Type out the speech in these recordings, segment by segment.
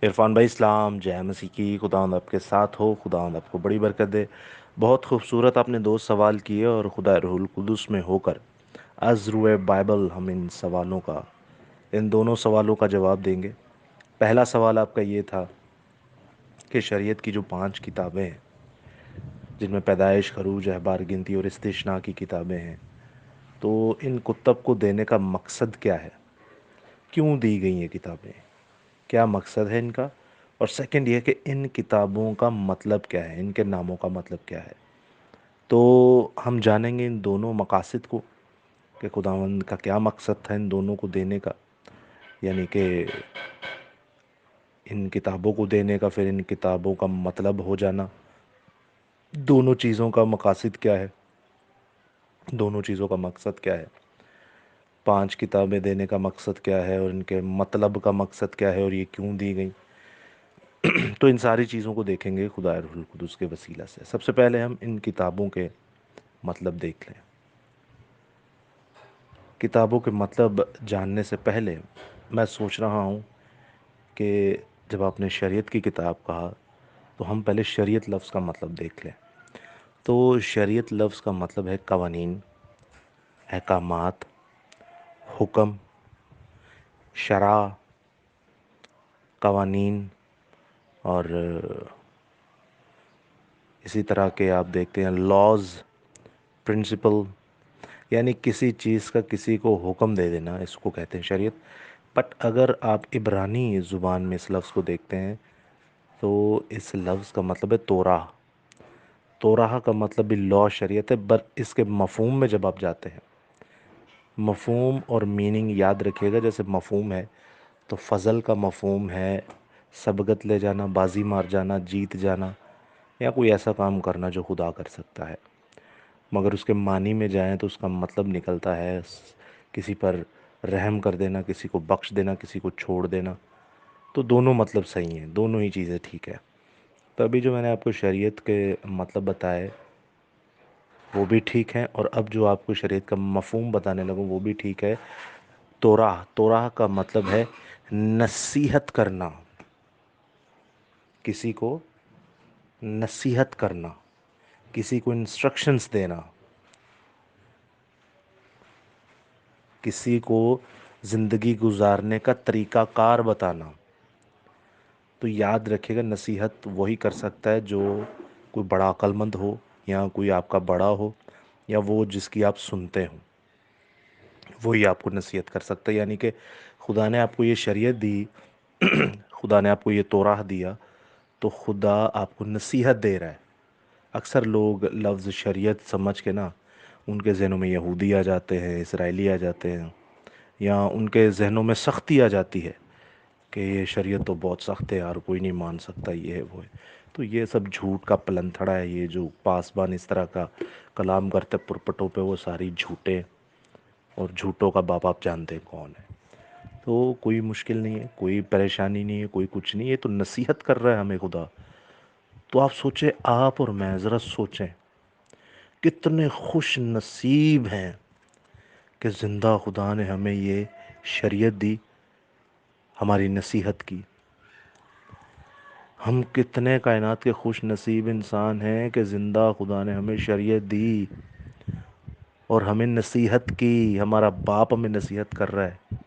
عرفان بھائی اسلام جے مسیح کی خداوند آپ کے ساتھ ہو. خداوند آپ کو بڑی برکت دے. بہت خوبصورت آپ نے دو سوال کیے اور خدا روح القدس میں ہو کر از روئے بائبل ہم ان دونوں سوالوں کا جواب دیں گے. پہلا سوال آپ کا یہ تھا کہ شریعت کی جو 5 کتابیں ہیں جن میں پیدائش، خروج، احبار، گنتی اور استثناء کی کتابیں ہیں، تو ان کتب کو دینے کا مقصد کیا ہے؟ کیوں دی گئی یہ کتابیں؟ کیا مقصد ہے ان کا؟ اور سیکنڈ یہ کہ ان کتابوں کا مطلب کیا ہے، ان کے ناموں کا مطلب کیا ہے. تو ہم جانیں گے ان دونوں مقاصد کو کہ خداوند کا کیا مقصد تھا ان دونوں کو دینے کا، یعنی کہ ان کتابوں کو دینے کا، پھر ان کتابوں کا مطلب ہو جانا. دونوں چیزوں کا مقاصد کیا ہے، دونوں چیزوں کا مقصد کیا ہے، 5 کتابیں دینے کا مقصد کیا ہے اور ان کے مطلب کا مقصد کیا ہے اور یہ کیوں دی گئیں. تو ان ساری چیزوں کو دیکھیں گے خدا روح القدس کے وسیلہ سے. سب سے پہلے ہم ان کتابوں کے مطلب دیکھ لیں. کتابوں کے مطلب جاننے سے پہلے میں سوچ رہا ہوں کہ جب آپ نے شریعت کی کتاب کہا تو ہم پہلے شریعت لفظ کا مطلب دیکھ لیں. تو شریعت لفظ کا مطلب ہے قوانین، احکامات، حکم، شرع، قوانین، اور اسی طرح کے آپ دیکھتے ہیں لاز، پرنسپل، یعنی کسی چیز کا کسی کو حکم دے دینا، اس کو کہتے ہیں شریعت. بٹ اگر آپ عبرانی زبان میں اس لفظ کو دیکھتے ہیں تو اس لفظ کا مطلب ہے توراہ. توراہ کا مطلب بھی لا شریعت ہے، بٹ اس کے مفہوم میں جب آپ جاتے ہیں، مفہوم اور میننگ یاد رکھیے گا. جیسے مفہوم ہے تو فضل کا مفہوم ہے سبقت لے جانا، بازی مار جانا، جیت جانا، یا کوئی ایسا کام کرنا جو خدا کر سکتا ہے. مگر اس کے معنی میں جائیں تو اس کا مطلب نکلتا ہے کسی پر رحم کر دینا، کسی کو بخش دینا، کسی کو چھوڑ دینا. تو دونوں مطلب صحیح ہیں، دونوں ہی چیزیں ٹھیک ہے. تو ابھی جو میں نے آپ کو شریعت کے مطلب بتائے وہ بھی ٹھیک ہیں، اور اب جو آپ کو شریعت کا مفہوم بتانے لگوں وہ بھی ٹھیک ہے. توراہ کا مطلب ہے نصیحت کرنا، کسی کو نصیحت کرنا، کسی کو انسٹرکشنز دینا، کسی کو زندگی گزارنے کا طریقہ کار بتانا. تو یاد رکھیے گا نصیحت وہی کر سکتا ہے جو کوئی بڑا عقل مند ہو، یا کوئی آپ کا بڑا ہو، یا وہ جس کی آپ سنتے ہوں، وہی آپ کو نصیحت کر سکتا ہے. یعنی کہ خدا نے آپ کو یہ شریعت دی، خدا نے آپ کو یہ توراہ دیا، تو خدا آپ کو نصیحت دے رہا ہے. اکثر لوگ لفظ شریعت سمجھ کے نا ان کے ذہنوں میں یہودی آ جاتے ہیں، اسرائیلی آ جاتے ہیں، یا ان کے ذہنوں میں سختی آ جاتی ہے کہ یہ شریعت تو بہت سخت ہے یار، کوئی نہیں مان سکتا، یہ ہے وہ ہے. تو یہ سب جھوٹ کا پلندھڑا ہے. یہ جو پاسبان اس طرح کا کلام کرتے پرپٹوں پہ، وہ ساری جھوٹیں، اور جھوٹوں کا باپ آپ جانتے ہیں کون ہے. تو کوئی مشکل نہیں ہے، کوئی پریشانی نہیں ہے، کوئی کچھ نہیں ہے. تو نصیحت کر رہا ہے ہمیں خدا. تو آپ سوچیں، آپ اور میں ذرا سوچیں کتنے خوش نصیب ہیں کہ زندہ خدا نے ہمیں یہ شریعت دی، ہماری نصیحت کی. ہم کتنے کائنات کے خوش نصیب انسان ہیں کہ زندہ خدا نے ہمیں شریعت دی اور ہمیں نصیحت کی. ہمارا باپ ہمیں نصیحت کر رہا ہے.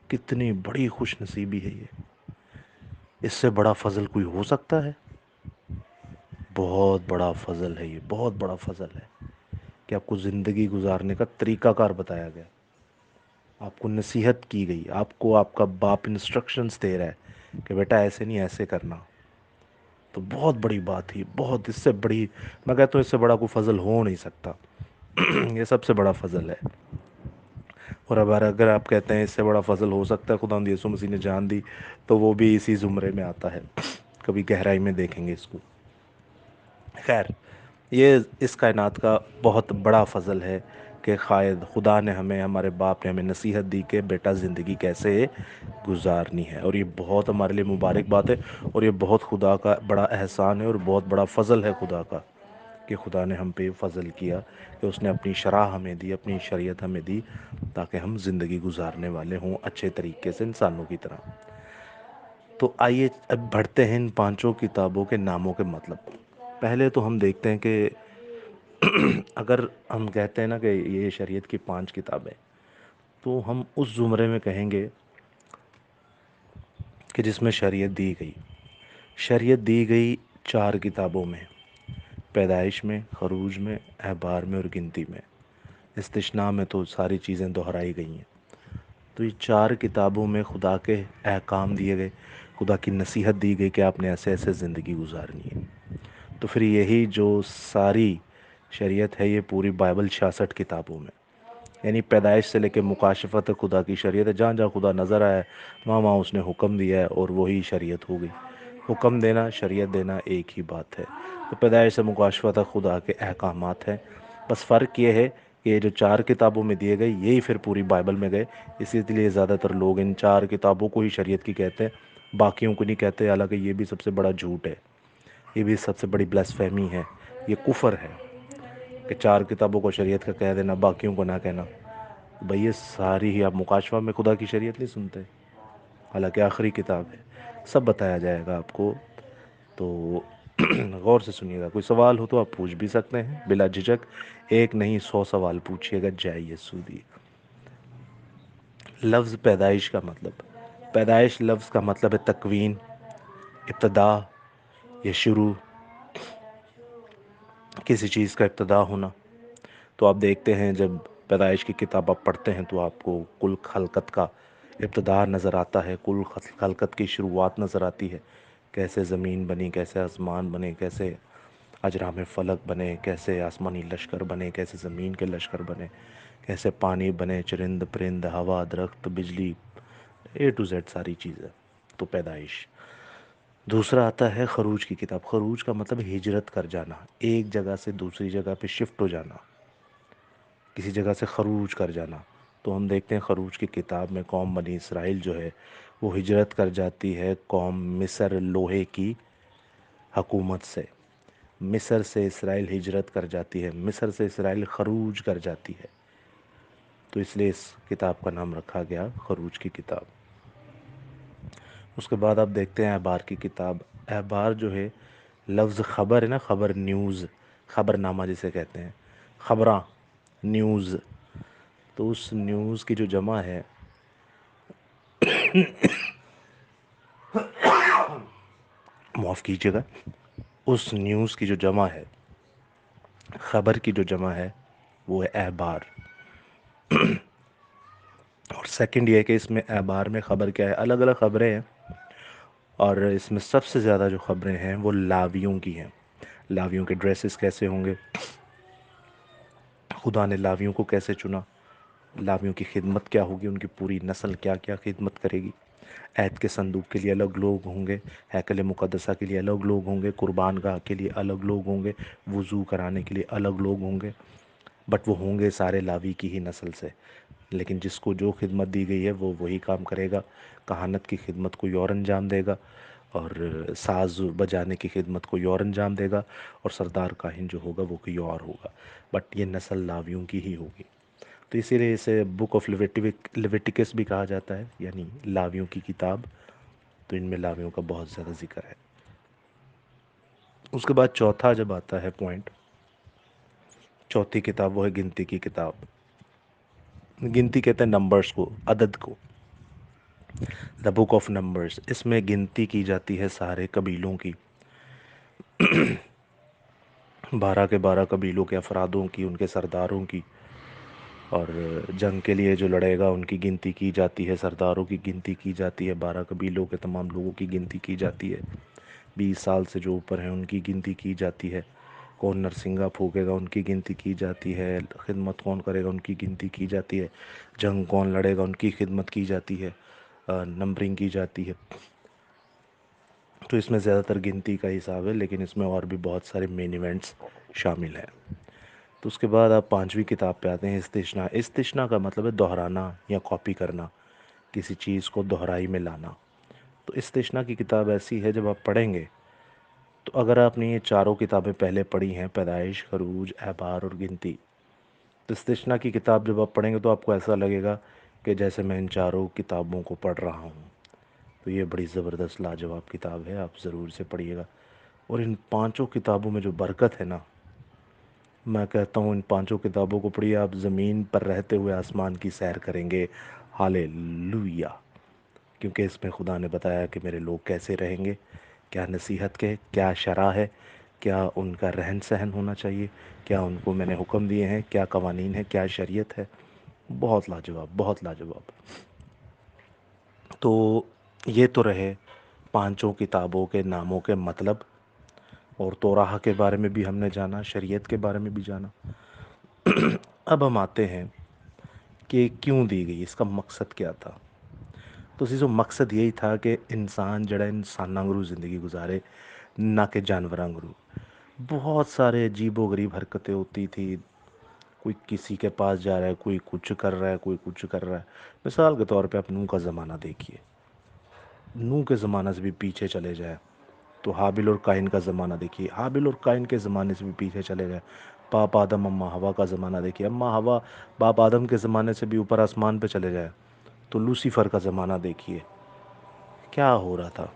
کتنی بڑی خوش نصیبی ہے یہ. اس سے بڑا فضل کوئی ہو سکتا ہے؟ بہت بڑا فضل ہے یہ، بہت بڑا فضل ہے کہ آپ کو زندگی گزارنے کا طریقہ کار بتایا گیا، آپ کو نصیحت کی گئی، آپ کو آپ کا باپ انسٹرکشنز دے رہا ہے کہ بیٹا ایسے نہیں، ایسے کرنا. تو بہت بڑی بات ہے، بہت. اس سے بڑی، میں کہتا ہوں اس سے بڑا کوئی فضل ہو نہیں سکتا. یہ سب سے بڑا فضل ہے. اور اگر آپ کہتے ہیں اس سے بڑا فضل ہو سکتا ہے، خداوند یسوع مسیح نے جان دی، تو وہ بھی اسی زمرے میں آتا ہے. کبھی گہرائی میں دیکھیں گے اس کو. خیر، یہ اس کائنات کا بہت بڑا فضل ہے کہ قائد خدا نے ہمیں، ہمارے باپ نے ہمیں نصیحت دی کہ بیٹا زندگی کیسے گزارنی ہے. اور یہ بہت ہمارے لیے مبارک بات ہے، اور یہ بہت خدا کا بڑا احسان ہے، اور بہت بڑا فضل ہے خدا کا کہ خدا نے ہم پہ فضل کیا کہ اس نے اپنی شرع ہمیں دی، اپنی شریعت ہمیں دی، تاکہ ہم زندگی گزارنے والے ہوں اچھے طریقے سے، انسانوں کی طرح. تو آئیے اب بڑھتے ہیں ان پانچوں کتابوں کے ناموں کے مطلب۔ پہلے تو ہم دیکھتے ہیں کہ اگر ہم کہتے ہیں نا کہ یہ شریعت کی 5 کتابیں، تو ہم اس زمرے میں کہیں گے کہ جس میں شریعت دی گئی۔ شریعت دی گئی 4 کتابوں میں: پیدائش میں، خروج میں، احبار میں اور گنتی میں۔ استثناء میں تو ساری چیزیں دہرائی گئی ہیں۔ تو یہ 4 کتابوں میں خدا کے احکام دیے گئے، خدا کی نصیحت دی گئی کہ آپ نے ایسے ایسے زندگی گزارنی ہے۔ تو پھر یہی جو ساری شریعت ہے، یہ پوری بائبل 66 کتابوں میں، یعنی پیدائش سے لے کے مکاشفت تک خدا کی شریعت ہے۔ جہاں جہاں خدا نظر آیا ہے، وہاں وہاں اس نے حکم دیا ہے، اور وہی شریعت ہو گئی۔ حکم دینا، شریعت دینا ایک ہی بات ہے۔ تو پیدائش سے مکاشفت تک خدا کے احکامات ہیں۔ بس فرق یہ ہے کہ یہ جو 4 کتابوں میں دیے گئے، یہی پھر پوری بائبل میں گئے۔ اسی لیے زیادہ تر لوگ ان 4 کتابوں کو ہی شریعت کی کہتے ہیں، باقیوں کو نہیں کہتے، حالانکہ یہ بھی سب سے بڑا جھوٹ ہے، یہ بھی سب سے بڑی بلاسفیمی ہے، یہ کفر ہے کہ 4 کتابوں کو شریعت کا کہہ دینا، باقیوں کو نہ کہنا۔ بھئی یہ ساری ہی، آپ مکاشفہ میں خدا کی شریعت نہیں سنتے، حالانکہ آخری کتاب ہے، سب بتایا جائے گا آپ کو۔ تو غور سے سنیے گا، کوئی سوال ہو تو آپ پوچھ بھی سکتے ہیں بلا جھجک، ایک نہیں 100 سوال پوچھیے گا، جائیے سودی۔ لفظ پیدائش کا مطلب، پیدائش لفظ کا مطلب ہے تکوین، ابتدا یا شروع، کسی چیز کا ابتدا ہونا۔ تو آپ دیکھتے ہیں جب پیدائش کی کتاب آپ پڑھتے ہیں تو آپ کو کل خلقت کا ابتدا نظر آتا ہے، کل خلقت کی شروعات نظر آتی ہے، کیسے زمین بنی، کیسے آسمان بنے، کیسے اجرام فلک بنے، کیسے آسمانی لشکر بنے، کیسے زمین کے لشکر بنے، کیسے پانی بنے، چرند پرند، ہوا، درخت، بجلی، A to Z ساری چیزیں۔ تو پیدائش۔ دوسرا آتا ہے خروج کی کتاب۔ خروج کا مطلب ہجرت کر جانا، ایک جگہ سے دوسری جگہ پہ شفٹ ہو جانا، کسی جگہ سے خروج کر جانا۔ تو ہم دیکھتے ہیں خروج کی کتاب میں قوم بنی اسرائیل جو ہے وہ ہجرت کر جاتی ہے قوم مصر لوہے کی حکومت سے۔ مصر سے اسرائیل ہجرت کر جاتی ہے، مصر سے اسرائیل خروج کر جاتی ہے، تو اس لیے اس کتاب کا نام رکھا گیا خروج کی کتاب۔ اس کے بعد آپ دیکھتے ہیں احبار کی کتاب۔ احبار جو ہے لفظ خبر ہے نا، خبر، نیوز، خبر نامہ جسے کہتے ہیں، خبراں، نیوز۔ تو اس نیوز کی جو جمع ہے، معاف کیجیے گا، اس نیوز کی جو جمع ہے، خبر کی جو جمع ہے، وہ ہے احبار۔ اور سیکنڈ یہ ہے کہ اس میں احبار میں خبر کیا ہے، الگ الگ خبریں ہیں، اور اس میں سب سے زیادہ جو خبریں ہیں وہ لاویوں کی ہیں۔ لاویوں کے ڈریسز کیسے ہوں گے، خدا نے لاویوں کو کیسے چنا، لاویوں کی خدمت کیا ہوگی، ان کی پوری نسل کیا کیا خدمت کرے گی، عہد کے صندوق کے لیے الگ لوگ ہوں گے، ہیکل مقدسہ کے لیے الگ لوگ ہوں گے، قربان گاہ کے لیے الگ لوگ ہوں گے، وضو کرانے کے لیے الگ لوگ ہوں گے، بٹ وہ ہوں گے سارے لاوی کی ہی نسل سے، لیکن جس کو جو خدمت دی گئی ہے وہ وہی کام کرے گا۔ کہانت کی خدمت کوئی اور انجام دے گا، اور ساز بجانے کی خدمت کوئی اور انجام دے گا، اور سردار کاہن جو ہوگا وہ کوئی اور ہوگا، بٹ یہ نسل لاویوں کی ہی ہوگی۔ تو اسی لیے اسے بک آف لیویٹیکس بھی کہا جاتا ہے، یعنی لاویوں کی کتاب۔ تو ان میں لاویوں کا بہت زیادہ ذکر ہے۔ اس کے بعد چوتھا جب آتا ہے پوائنٹ، چوتھی کتاب وہ ہے گنتی کی کتاب۔ گنتی کہتے ہیں نمبرز کو، عدد کو، دا بک آف نمبرز۔ اس میں گنتی کی جاتی ہے سارے قبیلوں کی، 12 کے 12 قبیلوں کے افرادوں کی، ان کے سرداروں کی، اور جنگ کے لیے جو لڑے گا ان کی گنتی کی جاتی ہے، سرداروں کی گنتی کی جاتی ہے، 12 قبیلوں کے تمام لوگوں کی گنتی کی جاتی ہے، 20 سال سے جو اوپر ہیں ان کی گنتی کی جاتی ہے، کون نرسنگا پھونکے گا ان کی گنتی کی جاتی ہے، خدمت کون کرے گا ان کی گنتی کی جاتی ہے، جنگ کون لڑے گا ان کی خدمت کی جاتی ہے، نمبرنگ کی جاتی ہے۔ تو اس میں زیادہ تر گنتی کا حساب ہے، لیکن اس میں اور بھی بہت سارے مین ایونٹس شامل ہیں۔ تو اس کے بعد آپ 5ویں کتاب پہ آتے ہیں، استثناء۔ استثناء کا مطلب ہے دہرانا یا کاپی کرنا، کسی چیز کو دہرائی میں لانا۔ تو استثناء کی کتاب ایسی ہے جب آپ پڑھیں گے تو اگر آپ نے یہ چاروں کتابیں پہلے پڑھی ہیں، پیدائش، خروج، احبار اور گنتی، تو استثناء کی کتاب جب آپ پڑھیں گے تو آپ کو ایسا لگے گا کہ جیسے میں ان چاروں کتابوں کو پڑھ رہا ہوں، تو یہ بڑی زبردست لاجواب کتاب ہے، آپ ضرور سے پڑھیے گا۔ اور ان پانچوں کتابوں میں جو برکت ہے نا، میں کہتا ہوں ان پانچوں کتابوں کو پڑھیے، آپ زمین پر رہتے ہوئے آسمان کی سیر کریں گے۔ ہالے، کیونکہ اس میں خدا نے بتایا کہ میرے لوگ کیسے رہیں گے، کیا نصیحت کے کیا شرح ہے، کیا ان کا رہن سہن ہونا چاہیے، کیا ان کو میں نے حکم دیے ہیں، کیا قوانین ہے، کیا شریعت ہے۔ بہت لاجواب، بہت لاجواب۔ تو یہ تو رہے پانچوں کتابوں کے ناموں کے مطلب، اور توراہ کے بارے میں بھی ہم نے جانا، شریعت کے بارے میں بھی جانا۔ اب ہم آتے ہیں کہ کیوں دی گئی، اس کا مقصد کیا تھا۔ تو سیزو مقصد یہی تھا کہ انسان جڑا انسان انگرو زندگی گزارے، نہ کہ جانور انگرو۔ بہت سارے عجیب و غریب حرکتیں ہوتی تھی، کوئی کسی کے پاس جا رہا ہے، کوئی کچھ کر رہا ہے، کوئی کچھ کر رہا ہے۔ مثال کے طور پہ آپ نوح کا زمانہ دیکھیے، نوح کے زمانہ سے بھی پیچھے چلے جائیں تو حابل اور قائن کا زمانہ دیکھیے، حابل اور قائن کے زمانے سے بھی پیچھے چلے جائیں، باپ آدم اماں ہوا کا زمانہ دیکھیے، اماں ہوا باپ آدم کے زمانے سے بھی اوپر آسمان پہ چلے جائیں تو لوسیفر کا زمانہ دیکھیے، کیا ہو رہا تھا۔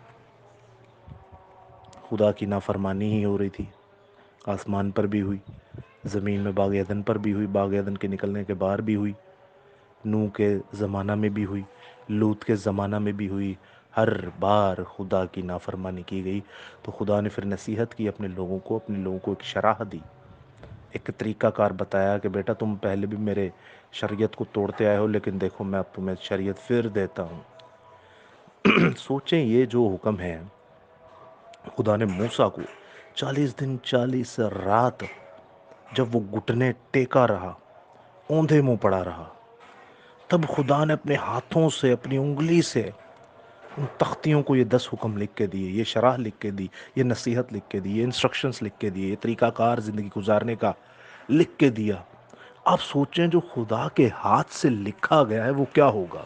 خدا کی نافرمانی ہی ہو رہی تھی، آسمان پر بھی ہوئی، زمین میں باغ عدن پر بھی ہوئی، باغ عدن کے نکلنے کے باہر بھی ہوئی، نوح کے زمانہ میں بھی ہوئی، لوط کے زمانہ میں بھی ہوئی۔ ہر بار خدا کی نافرمانی کی گئی تو خدا نے پھر نصیحت کی اپنے لوگوں کو ایک شرح دی، ایک طریقہ کار بتایا کہ بیٹا تم پہلے بھی میرے شریعت کو توڑتے آئے ہو، لیکن دیکھو میں اب تمہیں شریعت پھر دیتا ہوں۔ سوچیں یہ جو حکم ہے، خدا نے موسیٰ کو 40 دن 40 رات جب وہ گھٹنے ٹیکا رہا، اوندھے منہ پڑا رہا، تب خدا نے اپنے ہاتھوں سے، اپنی انگلی سے ان تختیوں کو یہ 10 حکم لکھ کے دیے، یہ شرح لکھ کے دی، یہ نصیحت لکھ کے دی، یہ انسٹرکشنز لکھ کے دیے، یہ طریقہ کار زندگی گزارنے کا لکھ کے دیا۔ آپ سوچیں جو خدا کے ہاتھ سے لکھا گیا ہے وہ کیا ہوگا؟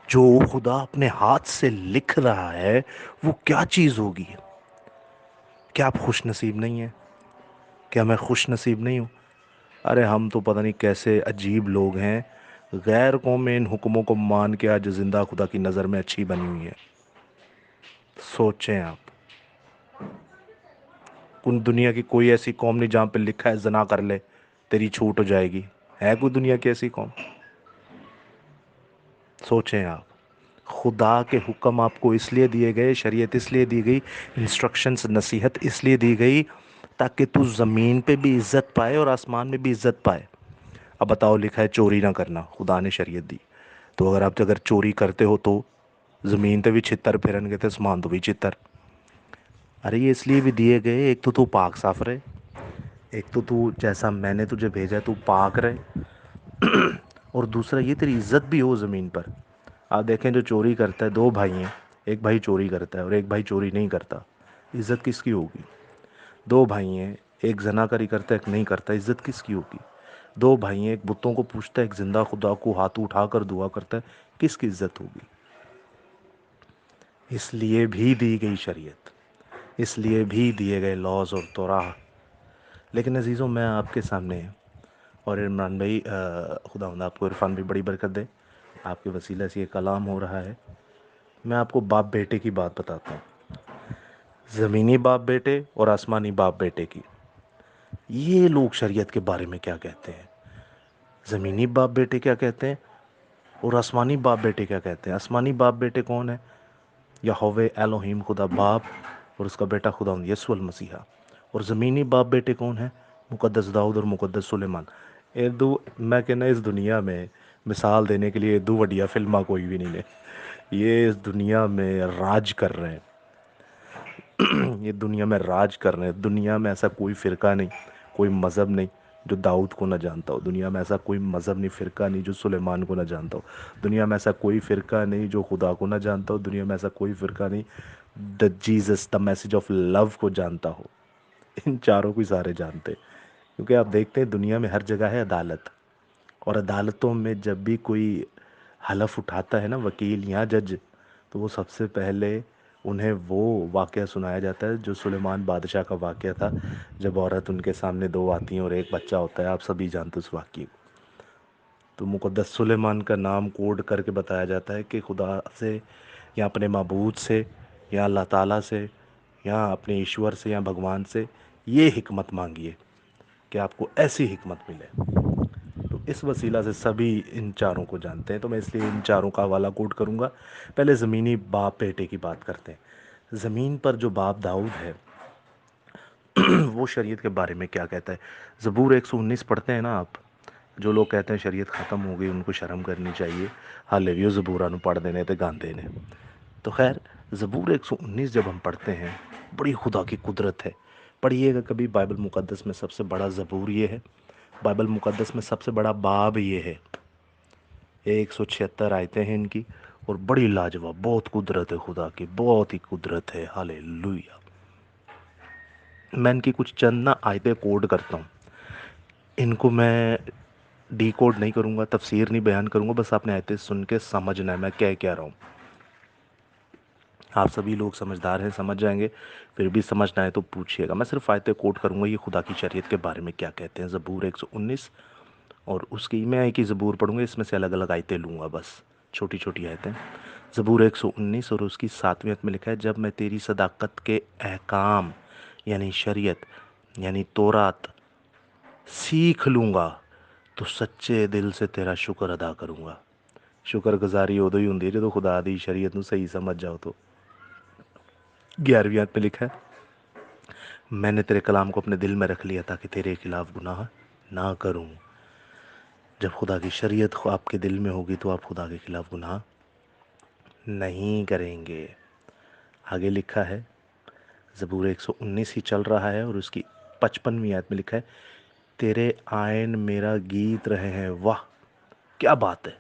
جو خدا اپنے ہاتھ سے لکھ رہا ہے وہ کیا چیز ہوگی؟ کیا آپ خوش نصیب نہیں ہیں؟ کیا میں خوش نصیب نہیں ہوں؟ ارے ہم تو پتہ نہیں کیسے عجیب لوگ ہیں، غیر قومیں ان حکموں کو مان کے آج زندہ خدا کی نظر میں اچھی بنی ہوئی ہے۔ سوچیں آپ، کن دنیا کی کوئی ایسی قوم نہیں جہاں پہ لکھا ہے زنا کر لے تیری چھوٹ ہو جائے گی؟ ہے کوئی دنیا کی ایسی قوم؟ سوچیں آپ، خدا کے حکم آپ کو اس لیے دیے گئے، شریعت اس لیے دی گئی، انسٹرکشنز نصیحت اس لیے دی گئی تاکہ تو زمین پہ بھی عزت پائے اور آسمان میں بھی عزت پائے۔ اب بتاؤ، لکھا ہے چوری نہ کرنا، خدا نے شریعت دی، تو اگر چوری کرتے ہو تو زمین تے بھی چھتر پھرن گے، تو آسمان تو بھی چھتر۔ ارے یہ اس لیے بھی دیے گئے، ایک تو پاک صاف رہے، ایک تو جیسا میں نے تجھے بھیجا ہے تو پاک رہے، اور دوسرا یہ تیری عزت بھی ہو زمین پر۔ آپ دیکھیں جو چوری کرتا ہے، 2 بھائی ہیں، ایک بھائی چوری کرتا ہے اور ایک بھائی چوری نہیں کرتا، عزت کس کی ہوگی؟ 2 بھائی ہیں، ایک زناکاری کرتا ہے ایک نہیں کرتا، عزت کس کی ہوگی؟ 2 بھائی ہیں، ایک بتوں کو پوجتا ہے ایک زندہ خدا کو ہاتھ اٹھا کر دعا کرتا ہے، کس کی عزت ہوگی؟ اس لیے بھی دی گئی شریعت، اس لیے بھی دیے گئے لاز اور توراہ۔ لیکن عزیزوں، میں آپ کے سامنے، اور عمران بھائی خداوند آپ کو عرفان بھی بڑی برکت دے، آپ کے وسیلہ سے یہ کلام ہو رہا ہے، میں آپ کو باپ بیٹے کی بات بتاتا ہوں، زمینی باپ بیٹے اور آسمانی باپ بیٹے کی۔ یہ لوگ شریعت کے بارے میں کیا کہتے ہیں؟ زمینی باپ بیٹے کیا کہتے ہیں اور آسمانی باپ بیٹے کیا کہتے ہیں؟ آسمانی باپ بیٹے کون ہیں؟ یہوہ الوہیم خدا باپ اور اس کا بیٹا خداوند یسوع المسیح۔ اور زمینی باپ بیٹے کون ہیں؟ مقدس داؤد اور مقدس سلیمان۔ اردو میں کہنا اس دنیا میں مثال دینے کے لیے دو وڈیا فلمہ کوئی بھی نہیں ہے، یہ اس دنیا میں راج کر رہے ہیں، یہ دنیا میں راج کر رہے ہیں۔ دنیا میں ایسا کوئی فرقہ نہیں، کوئی مذہب نہیں جو داؤد کو نہ جانتا ہو، دنیا میں ایسا کوئی مذہب نہیں، فرقہ نہیں جو سلیمان کو نہ جانتا ہو، دنیا میں ایسا کوئی فرقہ نہیں جو خدا کو نہ جانتا ہو، دنیا میں ایسا کوئی فرقہ نہیں the Jesus the message of love کو جانتا ہو۔ ان چاروں کو سارے جانتے، کیونکہ آپ دیکھتے ہیں دنیا میں ہر جگہ ہے عدالت، اور عدالتوں میں جب بھی کوئی حلف اٹھاتا ہے نا وکیل یا جج، تو وہ سب سے پہلے انہیں وہ واقعہ سنایا جاتا ہے جو سلیمان بادشاہ کا واقعہ تھا، جب عورت ان کے سامنے 2 آتی ہیں اور ایک بچہ ہوتا ہے، آپ سبھی جانتے اس واقعے کو۔ تو مقدس سلیمان کا نام کوڈ کر کے بتایا جاتا ہے کہ خدا سے یا اپنے معبود سے یا اللہ تعالیٰ سے یا اپنے ایشور سے یا بھگوان سے یہ حکمت مانگیے کہ آپ کو ایسی حکمت ملے۔ تو اس وسیلہ سے سبھی ان چاروں کو جانتے ہیں، تو میں اس لیے ان چاروں کا حوالہ کوٹ کروں گا۔ پہلے زمینی باپ بیٹے کی بات کرتے ہیں۔ زمین پر جو باپ داؤد ہے وہ شریعت کے بارے میں کیا کہتا ہے؟ زبور 119 پڑھتے ہیں نا آپ؟ جو لوگ کہتے ہیں شریعت ختم ہو گئی ان کو شرم کرنی چاہیے، حالے زبوراں نو پڑھ دینے تے گاندے نے۔ تو خیر، زبور 119 جب ہم پڑھتے ہیں، بڑی خدا کی قدرت ہے۔ پڑھیے گا کبھی، بائبل مقدس میں سب سے بڑا زبور یہ ہے، بائبل مقدس میں سب سے بڑا باب یہ ہے۔ 176 آیتیں ہیں ان کی، اور بڑی لاجواب، بہت قدرت ہے خدا کی، بہت ہی قدرت ہے۔ ہاللیلویہ۔ میں ان کی کچھ چند نہ آیتیں کوڈ کرتا ہوں، ان کو میں ڈی کوڈ نہیں کروں گا، تفسیر نہیں بیان کروں گا، بس آپ نے آیتیں سن کے سمجھنا ہے میں کیا رہا ہوں۔ آپ سبھی لوگ سمجھدار ہیں، سمجھ جائیں گے، پھر بھی سمجھنا ہے تو پوچھیے گا۔ میں صرف آیتیں کوٹ کروں گا، یہ خدا کی شریعت کے بارے میں کیا کہتے ہیں۔ زبور 119 اور اس کی میں ایک ہی زبور پڑھوں گا، اس میں سے الگ الگ آیتیں لوں گا، بس چھوٹی چھوٹی آیتیں۔ زبور 119 اور اس کی 7ویں آیت میں لکھا ہے، جب میں تیری صداقت کے احکام یعنی شریعت یعنی تورات سیکھ لوں گا تو سچے دل سے تیرا شکر ادا کروں گا۔ شکر گزاری ادو ہی ہوندی ہے جدو خدا دی شریعت نو صحیح سمجھ جاؤ تو۔ 11ویں آیت میں لکھا ہے، میں نے تیرے کلام کو اپنے دل میں رکھ لیا تاکہ تیرے خلاف گناہ نہ کروں۔ جب خدا کی شریعت آپ کے دل میں ہوگی تو آپ خدا کے خلاف گناہ نہیں کریں گے۔ آگے لکھا ہے، زبور 119 ہی چل رہا ہے اور اس کی 55ویں آیت میں لکھا ہے، تیرے آئین میرا گیت رہے ہیں۔ واہ کیا بات ہے!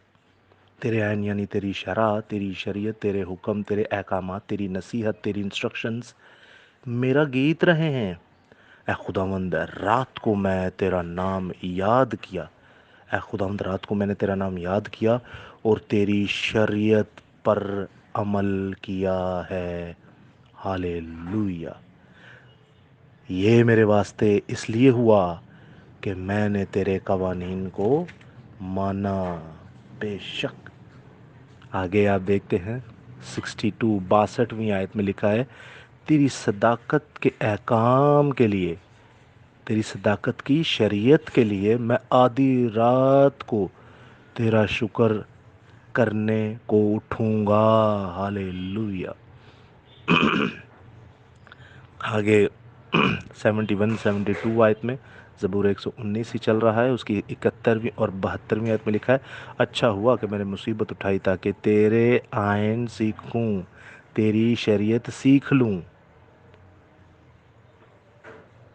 تیرے آئین یعنی تیری شرع، تیری شریعت، تیرے حکم، تیرے احکامات، تیری نصیحت، تیری انسٹرکشنز میرا گیت رہے ہیں۔ اے خداوند، رات کو میں تیرا نام یاد کیا، اے خداوند رات کو میں نے تیرا نام یاد کیا اور تیری شریعت پر عمل کیا ہے۔ ہاللیلویہ۔ یہ میرے واسطے اس لیے ہوا کہ میں نے تیرے قوانین کو مانا۔ بے شک آگے آپ دیکھتے ہیں 62 آیت میں لکھا ہے، تیری صداقت کے احکام کے لیے، تیری صداقت کی شریعت کے لیے میں آدھی رات کو تیرا شکر کرنے کو اٹھوں گا۔ ہاللیلویہ۔ آگے 72 آیت میں، زبور 119 ہی چل رہا ہے، اس کی 71ویں اور 72ویں آیت میں لکھا ہے، اچھا ہوا کہ میں نے مصیبت اٹھائی تاکہ تیرے آئین سیکھوں، تیری شریعت سیکھ لوں۔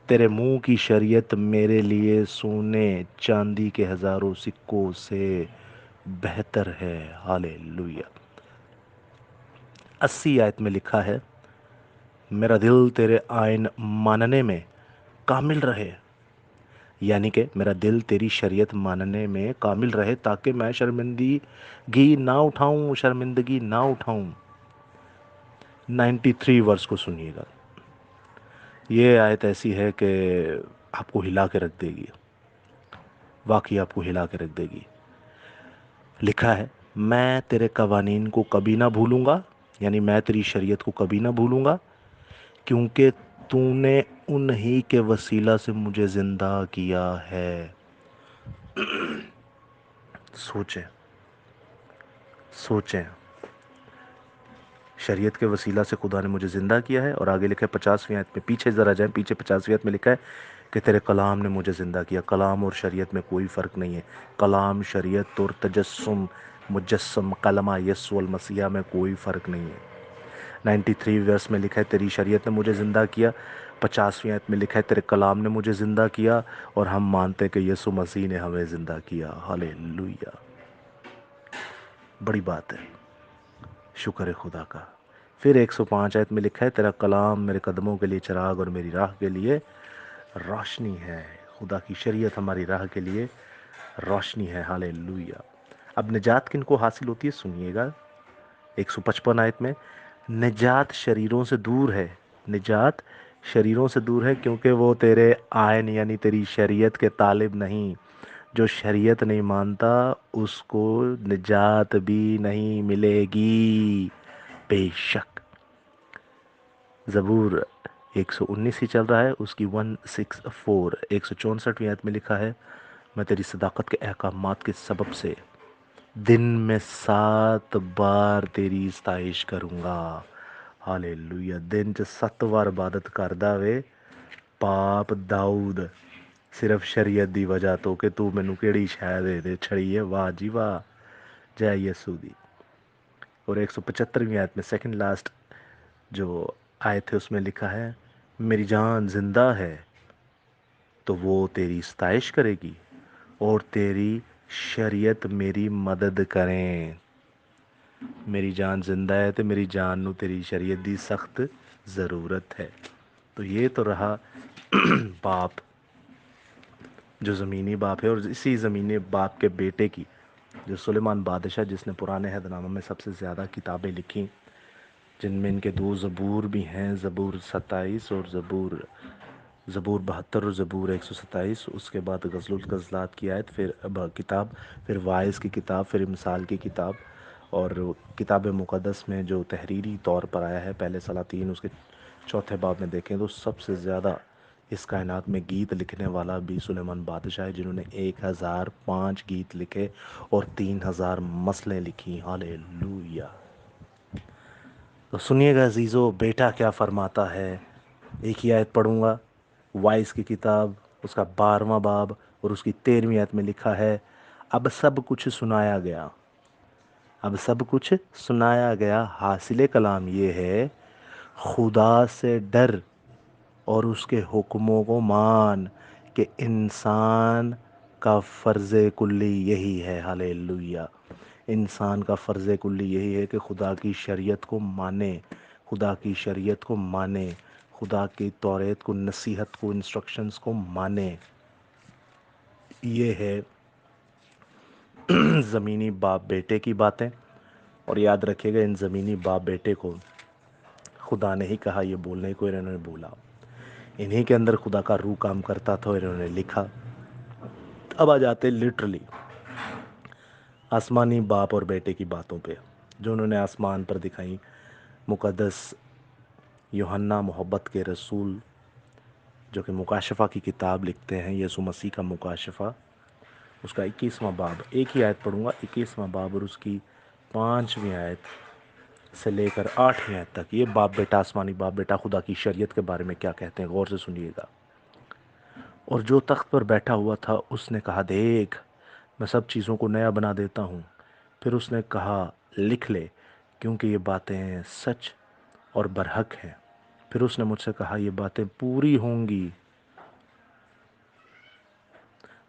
تیرے منہ کی شریعت میرے لیے سونے چاندی کے ہزاروں سکوں سے بہتر ہے۔ ہاللیلویہ۔ 80 آیت میں لکھا ہے، میرا دل تیرے آئین ماننے میں کامل رہے، یعنی کہ میرا دل تیری شریعت ماننے میں کامل رہے تاکہ میں شرمندگی نہ اٹھاؤں، شرمندگی نہ اٹھاؤں۔ 93 ورس کو سنیے گا، یہ آیت ایسی ہے کہ آپ کو ہلا کے رکھ دے گی، واقعی آپ کو ہلا کے رکھ دے گی۔ لکھا ہے، میں تیرے قوانین کو کبھی نہ بھولوں گا، یعنی میں تیری شریعت کو کبھی نہ بھولوں گا، کیونکہ تو نے انہی کے وسیلہ سے مجھے زندہ کیا ہے۔ سوچیں شریعت کے وسیلہ سے خدا نے مجھے زندہ کیا ہے، اور آگے لکھا ہے 50ویں آیت میں، پیچھے ذرا جائیں، پیچھے 50ویں آیت میں لکھا ہے کہ تیرے کلام نے مجھے زندہ کیا۔ کلام اور شریعت میں کوئی فرق نہیں ہے، کلام، شریعت اور تجسم، مجسم کلمہ یسوع المسیح میں کوئی فرق نہیں ہے۔ 93 ورس میں لکھا ہے، تیری شریعت نے مجھے زندہ کیا۔ 50ویں آیت میں لکھا ہے، تیرے کلام نے مجھے زندہ کیا، اور ہم مانتے ہیں کہ یسوع مسیح نے ہمیں زندہ کیا۔ ہاللیلویہ۔ بڑی بات ہے، شکر ہے خدا کا۔ پھر 105 آیت میں لکھا ہے، تیرا کلام میرے قدموں کے لیے چراغ اور میری راہ کے لیے روشنی ہے۔ خدا کی شریعت ہماری راہ کے لیے روشنی ہے۔ ہاللیلویہ۔ اب نجات کن کو حاصل ہوتی ہے سنیے گا، 155 آیت میں، نجات شریروں سے دور ہے، نجات شریروں سے دور ہے کیونکہ وہ تیرے آئین یعنی تیری شریعت کے طالب نہیں، جو شریعت نہیں مانتا اس کو نجات بھی نہیں ملے گی، بے شک۔ زبور 119 ہی چل رہا ہے، اس کی 164 164ویں آیت میں لکھا ہے، میں تیری صداقت کے احکامات کے سبب سے دن میں 7 بار تیری ستائش کروں گا۔ ہالےلویا۔ دن چ 7 بار عبادت کردا وے پاپ داؤد، صرف شریعت دی وجہ تو کہ تو مینوں کیڑی شے دے دے چھڑی ہے، واہ جی واہ، جے یسوع دی۔ اور 175ویں آیت میں سیکنڈ لاسٹ جو آیت ہے اس میں لکھا ہے، میری جان زندہ ہے تو وہ تیری ستائش کرے گی اور تیری شریعت میری مدد کریں۔ میری جان زندہ ہے تو میری جان نو تیری شریعت دی سخت ضرورت ہے۔ تو یہ تو رہا باپ جو زمینی باپ ہے، اور اسی زمینی باپ کے بیٹے کی جو سلیمان بادشاہ، جس نے پرانے عہد نامہ میں سب سے زیادہ کتابیں لکھیں، جن میں ان کے 2 زبور بھی ہیں، زبور 27 اور زبور 72 اور زبور 127۔ اس کے بعد غزل الغزلات کی آیت، پھر کتاب، پھر واعظ کی کتاب، پھر امثال کی کتاب، اور کتاب مقدس میں جو تحریری طور پر آیا ہے پہلے سلاطین اس کے 4 باب میں دیکھیں تو سب سے زیادہ اس کائنات میں گیت لکھنے والا بھی سلیمان بادشاہ ہے، جنہوں نے 1005 گیت لکھے اور 3000 مثلیں لکھی۔ ہالےلویا۔ تو سنیے گا عزیزو، بیٹا کیا فرماتا ہے، ایک ہی آیت پڑھوں گا، وائس کی کتاب اس کا 12واں باب اور اس کی 13ویں آیت میں لکھا ہے، اب سب کچھ سنایا گیا، اب سب کچھ سنایا گیا، حاصل کلام یہ ہے خدا سے ڈر اور اس کے حکموں کو مان، کہ انسان کا فرض کلی یہی ہے۔ ہالےلویا۔ انسان کا فرض کلی یہی ہے کہ خدا کی شریعت کو مانے، خدا کی شریعت کو مانے، خدا کی توریت کو، نصیحت کو، انسٹرکشنز کو مانے۔ یہ ہے زمینی باپ بیٹے کی باتیں، اور یاد رکھیے گا ان زمینی باپ بیٹے کو خدا نے ہی کہا، یہ بولنے کو انہوں نے بولا، انہی کے اندر خدا کا روح کام کرتا تھا اور انہوں نے لکھا۔ اب آ جاتے لٹرلی آسمانی باپ اور بیٹے کی باتوں پہ جو انہوں نے آسمان پر دکھائیں۔ مقدس یوحنا محبت کے رسول جو کہ مکاشفہ کی کتاب لکھتے ہیں، یسوع مسیح کا مکاشفہ، اس کا 21واں باب، ایک ہی آیت پڑھوں گا، 21واں باب اور اس کی 5ویں آیت سے لے کر 8ویں آیت تک۔ یہ باپ بیٹا، آسمانی باپ بیٹا خدا کی شریعت کے بارے میں کیا کہتے ہیں، غور سے سنیے گا۔ اور جو تخت پر بیٹھا ہوا تھا اس نے کہا، دیکھ میں سب چیزوں کو نیا بنا دیتا ہوں۔ پھر اس نے کہا، لکھ لے، کیونکہ یہ باتیں سچ اور برحق ہیں۔ پھر اس نے مجھ سے کہا، یہ باتیں پوری ہوں گی،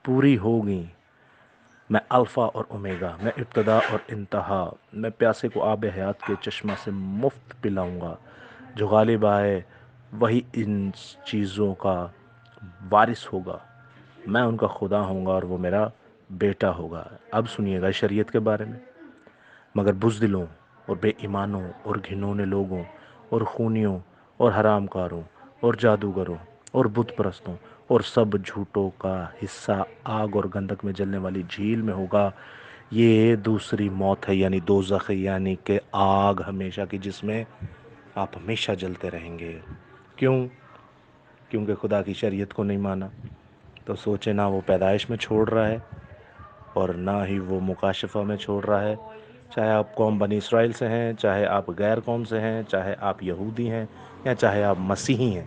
پوری ہوگی۔ میں الفا اور اومیگا، میں ابتدا اور انتہا، میں پیاسے کو آب حیات کے چشمہ سے مفت پلاؤں گا۔ جو غالب آئے وہی ان چیزوں کا وارث ہوگا، میں ان کا خدا ہوں گا اور وہ میرا بیٹا ہوگا۔ اب سنیے گا شریعت کے بارے میں، مگر بزدلوں اور بے ایمانوں اور گھنونے لوگوں اور خونیوں اور حرام کاروں اور جادوگروں اور بت پرستوں اور سب جھوٹوں کا حصہ آگ اور گندک میں جلنے والی جھیل میں ہوگا۔ یہ دوسری موت ہے، یعنی دوزخ، یعنی کہ آگ ہمیشہ کی، جس میں آپ ہمیشہ جلتے رہیں گے۔ کیوں؟ کیونکہ خدا کی شریعت کو نہیں مانا۔ تو سوچے نہ وہ پیدائش میں چھوڑ رہا ہے اور نہ ہی وہ مکاشفہ میں چھوڑ رہا ہے۔ چاہے آپ قوم بنی اسرائیل سے ہیں، چاہے آپ غیر قوم سے ہیں، چاہے آپ یہودی ہیں یا چاہے آپ مسیحی ہیں،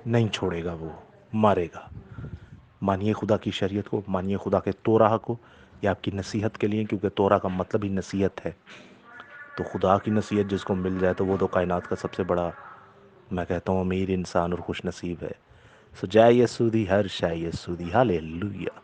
نہیں چھوڑے گا، وہ مارے گا۔ مانیے خدا کی شریعت کو، مانیے خدا کے توراہ کو، یہ آپ کی نصیحت کے لیے، کیونکہ توراہ کا مطلب ہی نصیحت ہے۔ تو خدا کی نصیحت جس کو مل جائے تو وہ تو کائنات کا سب سے بڑا، میں کہتا ہوں، امیر انسان اور خوش نصیب ہے۔ سو جے یسوع دی، ہر شے یسوع دی۔ ہالےلویا۔